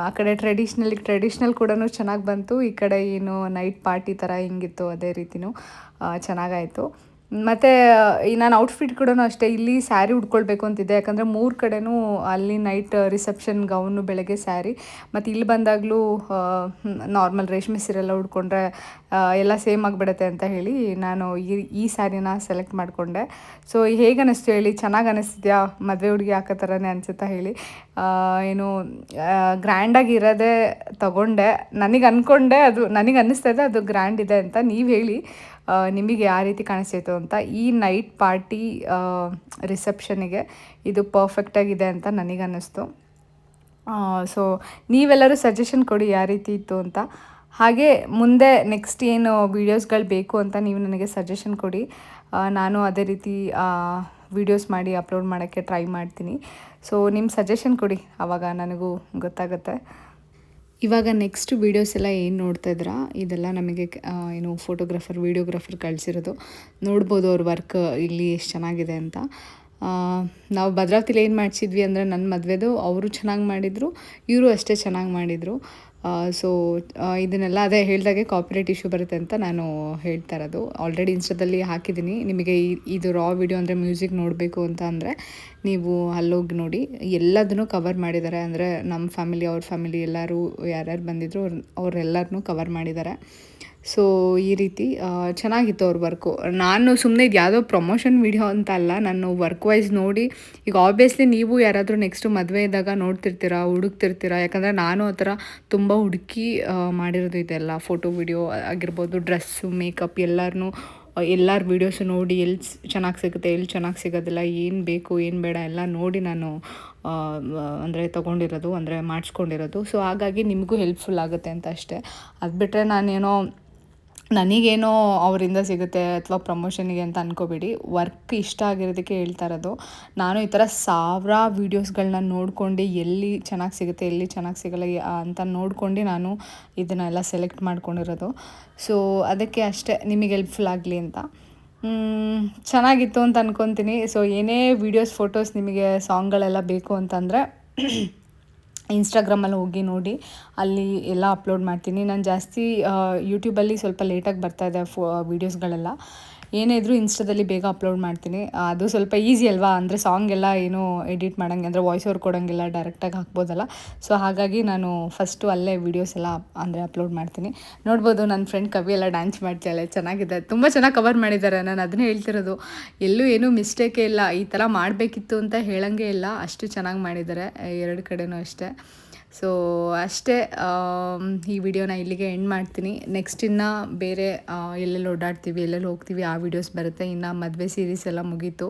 ಆ ಕಡೆ ಟ್ರೆಡಿಷ್ನಲ್ ಕೂಡ ಚೆನ್ನಾಗಿ ಬಂತು. ಈ ಕಡೆ ಏನು ನೈಟ್ ಪಾರ್ಟಿ ಥರ ಹಿಂಗಿತ್ತು ಅದೇ ರೀತಿಯೂ ಚೆನ್ನಾಗಾಯಿತು. ಮತ್ತು ನಾನು ಔಟ್ಫಿಟ್ ಕೂಡ ಅಷ್ಟೇ ಇಲ್ಲಿ ಸ್ಯಾರಿ ಉಟ್ಕೊಳ್ಬೇಕು ಅಂತಿದ್ದೆ. ಯಾಕಂದರೆ 3 ಕಡೆನೂ ಅಲ್ಲಿ ನೈಟ್ ರಿಸೆಪ್ಷನ್ ಗೌನು, ಬೆಳಗ್ಗೆ ಸ್ಯಾರಿ, ಮತ್ತು ಇಲ್ಲಿ ಬಂದಾಗಲೂ ನಾರ್ಮಲ್ ರೇಷ್ಮೆ ಸೀರೆಲ್ಲ ಉಟ್ಕೊಂಡ್ರೆ ಎಲ್ಲ ಸೇಮ್ ಆಗಿಬಿಡುತ್ತೆ ಅಂತ ಹೇಳಿ ನಾನು ಈ ಸ್ಯಾರಿನ ಸೆಲೆಕ್ಟ್ ಮಾಡಿಕೊಂಡೆ. ಸೊ ಹೇಗೆ ಅನ್ನಿಸ್ತು ಹೇಳಿ, ಚೆನ್ನಾಗಿ ಅನ್ನಿಸ್ತಿದ್ಯಾ? ಮದುವೆ ಹುಡುಗಿ ಹಾಕೋ ಥರನೇ ಅನಿಸುತ್ತಾ ಹೇಳಿ. ಏನು ಗ್ರ್ಯಾಂಡಾಗಿ ಇರೋದೇ ತಗೊಂಡೆ. ನನಗೆ ಅಂದ್ಕೊಂಡೆ, ಅದು ನನಗೆ ಅನ್ನಿಸ್ತಾ ಇದೆ ಅದು ಗ್ರ್ಯಾಂಡ್ ಇದೆ ಅಂತ. ನೀವು ಹೇಳಿ ನಿಮಗೆ ಯಾವ ರೀತಿ ಕಾಣಿಸ್ತಾಯಿತ್ತು ಅಂತ. ಈ ನೈಟ್ ಪಾರ್ಟಿ ರಿಸೆಪ್ಷನಿಗೆ ಇದು ಪರ್ಫೆಕ್ಟಾಗಿದೆ ಅಂತ ನನಗೆ ಅನ್ನಿಸ್ತು. ಸೊ ನೀವೆಲ್ಲರೂ ಸಜೆಷನ್ ಕೊಡಿ ಯಾವ ರೀತಿ ಇತ್ತು ಅಂತ. ಹಾಗೆ ಮುಂದೆ ನೆಕ್ಸ್ಟ್ ಏನು ವೀಡಿಯೋಸ್ಗಳು ಬೇಕು ಅಂತ ನೀವು ನನಗೆ ಸಜೆಷನ್ ಕೊಡಿ. ನಾನು ಅದೇ ರೀತಿ ವೀಡಿಯೋಸ್ ಮಾಡಿ ಅಪ್ಲೋಡ್ ಮಾಡೋಕ್ಕೆ ಟ್ರೈ ಮಾಡ್ತೀನಿ. ಸೊ ನಿಮ್ಮ ಸಜೆಷನ್ ಕೊಡಿ, ಆವಾಗ ನನಗೂ ಗೊತ್ತಾಗುತ್ತೆ. ಇವಾಗ ನೆಕ್ಸ್ಟ್ ವೀಡಿಯೋಸ್ ಎಲ್ಲ ಏನು ನೋಡ್ತಾ ಇದ್ದೀರಾ, ಇದೆಲ್ಲ ನಮಗೆ ಏನು ವೀಡಿಯೋಗ್ರಾಫರ್ ಕಳಿಸಿರೋದು. ನೋಡ್ಬೋದು ಅವ್ರ ವರ್ಕ್ ಇಲ್ಲಿ ಎಷ್ಟು ಚೆನ್ನಾಗಿದೆ ಅಂತ. ನಾವು ಭದ್ರಾವತಿಲಿ ಏನು ಮಾಡಿಸಿದ್ವಿ ಅಂದರೆ ನನ್ನ ಮದುವೆದು ಅವರು ಚೆನ್ನಾಗಿ ಮಾಡಿದರು, ಇವರು ಅಷ್ಟೇ ಚೆನ್ನಾಗಿ ಮಾಡಿದರು. ಸೊ ಇದನ್ನೆಲ್ಲ ಅದೇ ಹೇಳಿದಾಗೆ ಕಾಪಿರೈಟ್ ಇಶ್ಯೂ ಬರುತ್ತೆ ಅಂತ ನಾನು ಹೇಳ್ತಾ ಇರೋದು. ಆಲ್ರೆಡಿ ಇನ್ಸ್ಟಾದಲ್ಲಿ ಹಾಕಿದ್ದೀನಿ. ನಿಮಗೆ ಇದು ರಾ ವಿಡಿಯೋ ಅಂದರೆ ಮ್ಯೂಸಿಕ್ ನೋಡಬೇಕು ಅಂತ ಅಂದರೆ ನೀವು ಅಲ್ಲೋಗಿ ನೋಡಿ. ಎಲ್ಲದನ್ನು ಕವರ್ ಮಾಡಿದ್ದಾರೆ. ಅಂದರೆ ನಮ್ಮ ಫ್ಯಾಮಿಲಿ, ಅವ್ರ ಫ್ಯಾಮಿಲಿ ಎಲ್ಲರೂ ಯಾರ್ಯಾರು ಬಂದಿದ್ರು ಅವರೆಲ್ಲರನ್ನೂ ಕವರ್ ಮಾಡಿದ್ದಾರೆ. ಸೊ ಈ ರೀತಿ ಚೆನ್ನಾಗಿತ್ತು ಅವ್ರ ವರ್ಕು. ನಾನು ಸುಮ್ಮನೆ ಇದು ಯಾವುದೋ ಪ್ರಮೋಷನ್ ವಿಡಿಯೋ ಅಂತ ಅಲ್ಲ, ನಾನು ವರ್ಕ್ ವೈಸ್ ನೋಡಿ, ಈಗ ಆಬ್ವಿಯಸ್ಲಿ ನೀವು ಯಾರಾದರೂ ನೆಕ್ಸ್ಟು ಮದುವೆ ಇದ್ದಾಗ ನೋಡ್ತಿರ್ತೀರ, ಹುಡುಕ್ತಿರ್ತೀರ. ಯಾಕಂದರೆ ನಾನು ಆ ಥರ ತುಂಬ ಹುಡುಕಿ ಮಾಡಿರೋದು ಇದೆಲ್ಲ. ಫೋಟೋ ವಿಡಿಯೋ ಆಗಿರ್ಬೋದು, ಡ್ರೆಸ್ಸು, ಮೇಕಪ್ ಎಲ್ಲರ ವೀಡಿಯೋಸು ನೋಡಿ ಎಲ್ಲಿ ಚೆನ್ನಾಗಿ ಸಿಗುತ್ತೆ, ಎಲ್ಲಿ ಚೆನ್ನಾಗಿ ಸಿಗೋದಿಲ್ಲ, ಏನು ಬೇಕು ಏನು ಬೇಡ ಎಲ್ಲ ನೋಡಿ ನಾನು ಅಂದರೆ ತೊಗೊಂಡಿರೋದು, ಅಂದರೆ ಮಾಡಿಸ್ಕೊಂಡಿರೋದು. ಸೊ ಹಾಗಾಗಿ ನಿಮಗೂ ಹೆಲ್ಪ್ಫುಲ್ ಆಗುತ್ತೆ ಅಂತ ಅಷ್ಟೇ. ಅದು ಬಿಟ್ಟರೆ ನನಗೇನೋ ಅವರಿಂದ ಸಿಗುತ್ತೆ ಅಥವಾ ಪ್ರಮೋಷನಿಗೆ ಅಂತ ಅಂದ್ಕೋಬೇಡಿ. ವರ್ಕ್ ಇಷ್ಟ ಆಗಿರೋದಕ್ಕೆ ಹೇಳ್ತಾ ಇರೋದು. ನಾನು ಈ ಥರ ಸಾವಿರ ವೀಡಿಯೋಸ್ಗಳನ್ನ ನೋಡ್ಕೊಂಡು ಎಲ್ಲಿ ಚೆನ್ನಾಗಿ ಸಿಗುತ್ತೆ, ಎಲ್ಲಿ ಚೆನ್ನಾಗಿ ಸಿಗಲ್ಲ ಅಂತ ನೋಡ್ಕೊಂಡು ನಾನು ಇದನ್ನೆಲ್ಲ ಸೆಲೆಕ್ಟ್ ಮಾಡ್ಕೊಂಡಿರೋದು. ಸೊ ಅದಕ್ಕೆ ಅಷ್ಟೇ, ನಿಮಗೆ ಹೆಲ್ಪ್ಫುಲ್ ಆಗಲಿ ಅಂತ. ಚೆನ್ನಾಗಿತ್ತು ಅಂತ ಅಂದ್ಕೊತೀನಿ. ಸೊ ಏನೇ ವೀಡಿಯೋಸ್, ಫೋಟೋಸ್, ನಿಮಗೆ ಸಾಂಗ್ಗಳೆಲ್ಲ ಬೇಕು ಅಂತಂದರೆ ಇನ್ಸ್ಟಾಗ್ರಾಮಲ್ಲಿ ಹೋಗಿ ನೋಡಿ, ಅಲ್ಲಿ ಎಲ್ಲ ಅಪ್ಲೋಡ್ ಮಾಡ್ತೀನಿ. ನಾನು ಜಾಸ್ತಿ ಯೂಟ್ಯೂಬಲ್ಲಿ ಸ್ವಲ್ಪ ಲೇಟಾಗಿ ಬರ್ತಾಯಿದೆ ವೀಡಿಯೋಸ್ಗಳೆಲ್ಲ. ಏನೇ ಇದ್ದರೂ ಇನ್ಸ್ಟಾದಲ್ಲಿ ಬೇಗ ಅಪ್ಲೋಡ್ ಮಾಡ್ತೀನಿ. ಅದು ಸ್ವಲ್ಪ ಈಸಿ ಅಲ್ವಾ, ಅಂದರೆ ಸಾಂಗ್ ಎಲ್ಲ ಏನೂ ಎಡಿಟ್ ಮಾಡೋಂಗೆ, ಅಂದರೆ ವಾಯ್ಸ್ ಓವರ್ ಕೊಡೋಂಗಿಲ್ಲ, ಡೈರೆಕ್ಟಾಗಿ ಹಾಕ್ಬೋದಲ್ಲ. ಸೊ ಹಾಗಾಗಿ ನಾನು ಫಸ್ಟು ಅಲ್ಲೇ ವೀಡಿಯೋಸ್ ಎಲ್ಲ ಅಂದರೆ ಅಪ್ಲೋಡ್ ಮಾಡ್ತೀನಿ. ನೋಡ್ಬೋದು, ನನ್ನ ಫ್ರೆಂಡ್ ಕವಿ ಎಲ್ಲ ಡ್ಯಾನ್ಸ್ ಮಾಡ್ತಾಳೆ, ಚೆನ್ನಾಗಿದೆ, ತುಂಬ ಚೆನ್ನಾಗಿ ಕವರ್ ಮಾಡಿದ್ದಾರೆ. ನಾನು ಅದನ್ನೇ ಹೇಳ್ತಿರೋದು, ಎಲ್ಲೂ ಏನೂ ಮಿಸ್ಟೇಕೇ ಇಲ್ಲ. ಈ ಥರ ಮಾಡಬೇಕಿತ್ತು ಅಂತ ಹೇಳೋಂಗೆ ಇಲ್ಲ, ಅಷ್ಟು ಚೆನ್ನಾಗಿ ಮಾಡಿದ್ದಾರೆ ಎರಡು ಕಡೆನೂ ಅಷ್ಟೇ. ಸೊ ಅಷ್ಟೇ, ಈ ವಿಡಿಯೋನ ಇಲ್ಲಿಗೆ ಎಂಡ್ ಮಾಡ್ತೀನಿ. ನೆಕ್ಸ್ಟ್ ಇನ್ನು ಬೇರೆ ಎಲ್ಲೆಲ್ಲಿ ಓಡಾಡ್ತೀವಿ, ಎಲ್ಲೆಲ್ಲಿ ಹೋಗ್ತೀವಿ ಆ ವಿಡಿಯೋಸ್ ಬರುತ್ತೆ. ಇನ್ನು ಮದುವೆ ಸೀರೀಸ್ ಎಲ್ಲ ಮುಗೀತು.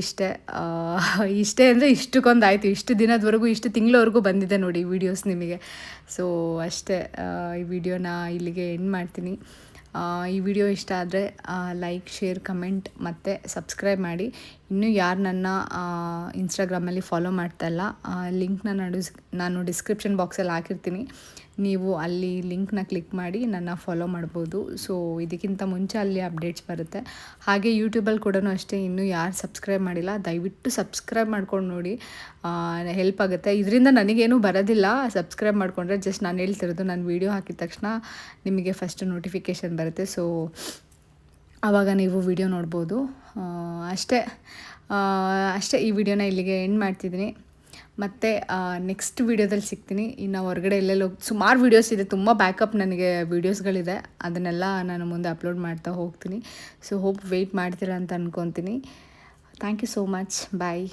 ಇಷ್ಟೇ ಅಂದರೆ ಇಷ್ಟಕ್ಕೊಂದಾಯಿತು. ಇಷ್ಟು ದಿನದವರೆಗೂ, ಇಷ್ಟು ತಿಂಗಳವರೆಗೂ ಬಂದಿದೆ ನೋಡಿ ವೀಡಿಯೋಸ್ ನಿಮಗೆ. ಸೊ ಅಷ್ಟೇ, ಈ ವಿಡಿಯೋನ ಇಲ್ಲಿಗೆ ಎಂಡ್ ಮಾಡ್ತೀನಿ. ಈ ವಿಡಿಯೋ ಇಷ್ಟ ಆದರೆ ಲೈಕ್, ಶೇರ್, ಕಮೆಂಟ್ ಮತ್ತು ಸಬ್ಸ್ಕ್ರೈಬ್ ಮಾಡಿ. ಇನ್ನೂ ಯಾರು ನನ್ನ ಇನ್ಸ್ಟಾಗ್ರಾಮಲ್ಲಿ ಫಾಲೋ ಮಾಡ್ತಾಯಿಲ್ಲ, ಲಿಂಕ್ನ ನಾನು ಡಿಸ್ಕ್ರಿಪ್ಷನ್ ಬಾಕ್ಸಲ್ಲಿ ಹಾಕಿರ್ತೀನಿ. ನೀವು ಅಲ್ಲಿ ಲಿಂಕ್ನ ಕ್ಲಿಕ್ ಮಾಡಿ ನನ್ನ ಫಾಲೋ ಮಾಡ್ಬೋದು. ಸೊ ಇದಕ್ಕಿಂತ ಮುಂಚೆ ಅಲ್ಲಿ ಅಪ್ಡೇಟ್ಸ್ ಬರುತ್ತೆ. ಹಾಗೆ ಯೂಟ್ಯೂಬಲ್ಲಿ ಕೂಡ ಅಷ್ಟೇ, ಇನ್ನೂ ಯಾರು ಸಬ್ಸ್ಕ್ರೈಬ್ ಮಾಡಿಲ್ಲ ದಯವಿಟ್ಟು ಸಬ್ಸ್ಕ್ರೈಬ್ ಮಾಡ್ಕೊಂಡು ನೋಡಿ, ಹೆಲ್ಪ್ ಆಗುತ್ತೆ. ಇದರಿಂದ ನನಗೇನು ಬರೋದಿಲ್ಲ, ಸಬ್ಸ್ಕ್ರೈಬ್ ಮಾಡಿಕೊಂಡ್ರೆ. ಜಸ್ಟ್ ನಾನು ಹೇಳ್ತಿರೋದು, ನಾನು ವೀಡಿಯೋ ಹಾಕಿದ ತಕ್ಷಣ ನಿಮಗೆ ಫಸ್ಟ್ ನೋಟಿಫಿಕೇಷನ್ ಬರುತ್ತೆ. ಸೊ ಆವಾಗ ನೀವು ವಿಡಿಯೋ ನೋಡ್ಬೋದು. ಅಷ್ಟೇ, ಈ ವಿಡಿಯೋನ ಇಲ್ಲಿಗೆ ಎಂಡ್ ಮಾಡ್ತಿದ್ದೀನಿ. ಮತ್ತು ನೆಕ್ಸ್ಟ್ ವೀಡಿಯೋದಲ್ಲಿ ಸಿಗ್ತೀನಿ. ಇನ್ನು ಹೊರಗಡೆ ಎಲ್ಲೆಲ್ಲೋ ಸುಮಾರು ವೀಡಿಯೋಸ್ ಇದೆ, ತುಂಬ ಬ್ಯಾಕಪ್ ನನಗೆ ವೀಡಿಯೋಸ್ಗಳಿದೆ, ಅದನ್ನೆಲ್ಲ ನಾನು ಮುಂದೆ ಅಪ್ಲೋಡ್ ಮಾಡ್ತಾ ಹೋಗ್ತೀನಿ. ಸೊ ಹೋಪ್ ವೆಯ್ಟ್ ಮಾಡ್ತೀರಾ ಅಂತ ಅಂದ್ಕೊತೀನಿ. Thank you so much. Bye.